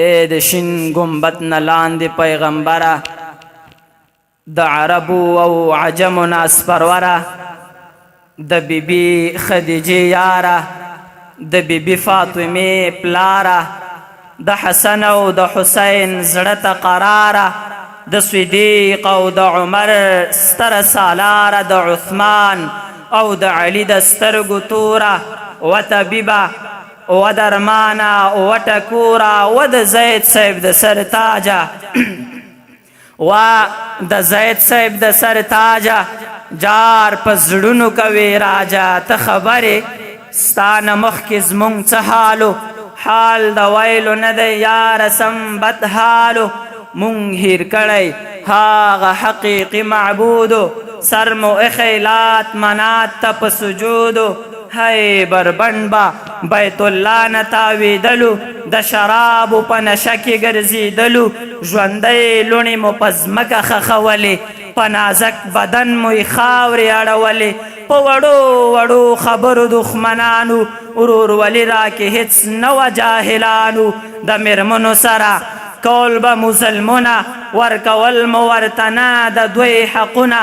ای د شین ګمبد نه لاندې پیغمبره، د عربو او عجمو نه سپروره، د بیبي خدیجې یاره، د بیبي فاطمې پلاره، د حسن او د حسین زړه ته قراره، د صدیق او د عمر ستره سالاره، د عثمان او د علي د سترګو توره، و طبیبه و درمانه و ټکوره، و د زید صاحب د سر تاجه و د زید صاحب د سر تاجه، جار په زړونو کوي راجه. ته خبرې ستا نه مخکې زمونږ څه حالو، حال د ویلو نه دی یاره سم بد حالو. مونږ هیر کړی هاغه حقیقي معبودو، سر مو ایښی لات منات ته په سجودو. هی بربند به بیت الله نه تاویدلو، د شرابو په نشه کې ګرځېدلو. ژوندی لوڼې مو په ځمکه ښخولې، په نازک بدن مو یې خاورې اړولې. په وړو وړو خبرو دښمنانو، ورورولي راکې هېڅ نه وه جاهلانو. د مېرمنو سره کول به مو ظلمونه، ورکول مو ورته نه د دوی حقونه.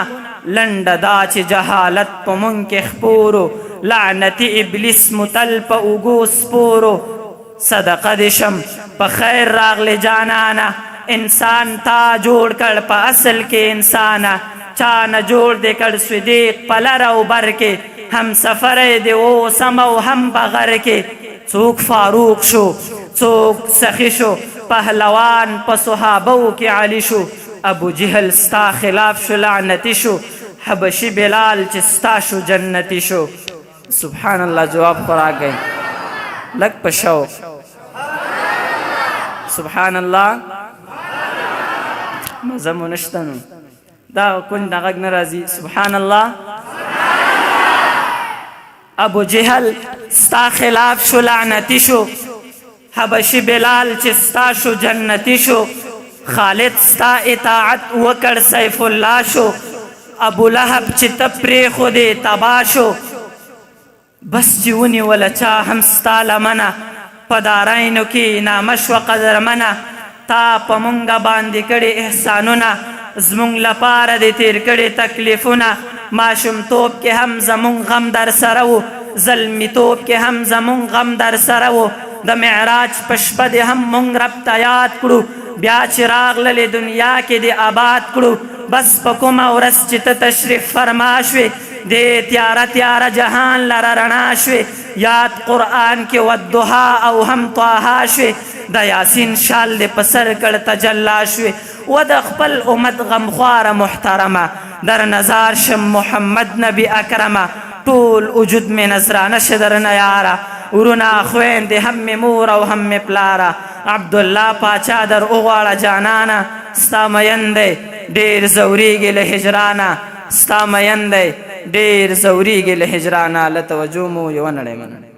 لنډه دا چې جهالت په مونږ کې خپورو، لعنتي ابلیس مو تل په اوږو سپورو. صدقه دې شم په خیر راغلې جانانه، انسان تا جوړ کړ په اصل کې انسانه. چا نه جوړ دې کړ صدیق په لر او بر کې، هم سفری دې اوسم او هم په غر کې. څوک فاروق شو څوک سخي شو، پهلوان په صحابو کې علی شو. ابو جهل ستا خلاف شو لعنتی شو، حبشي بلال چې ستا شو جنتی شو. سبحان الله جواب خورا گئی لگ پشو. سبحان الله مزه مو نشته نو دا کونج نه غږ نه راځي. سبحان الله. ابو جهل ستا خلاف شو لعنتی شو، حبشي بلال چې ستا شو جنتی شو. خالد ستا اطاعت وکړ سیف الله شو، ابو لهب چې ته پرېښودې تباه شو. بس چې ونیوله چا هم ستا لمنه، په دارینو کې نامه شوه قدرمنه. تا په مونږه باندې کړي احسانونه، زمونږ لپاره دې تیر کړي تکلیفونه. ماشومتوب کې هم زمونږ غم در سره و، زلمیتوب کې هم زمونږ غم در سره و. د معراج په شپه دې هم مونږ رب ته یاد کړو، بیا چې راغللې دنیا کې دې آباد کړو. بس په کومه ورځ چې ته تشریف فرما شوې، دې تیاره تیاره جهان لره رڼا شوې. یاد قرآن کې والضحا او هم طاها شوې، د یاسین شال دې په سر کړ تجلا شوې. و د خپل امت غمخواره محترمه، در نظار شم محمد نبی اکرمه. ټول وجود مې نظرانه شه درنه یاره، ورونه خویندې هم مې مور او هم مې پلاره. عبدالله پاچا در وغواړه جانانه، ستا مین دی ډېر ځورېږي له هجرانه. ستا مین دی ډېر ځورېږي له هجرانه. له توجه مو یوه نړۍ مننه.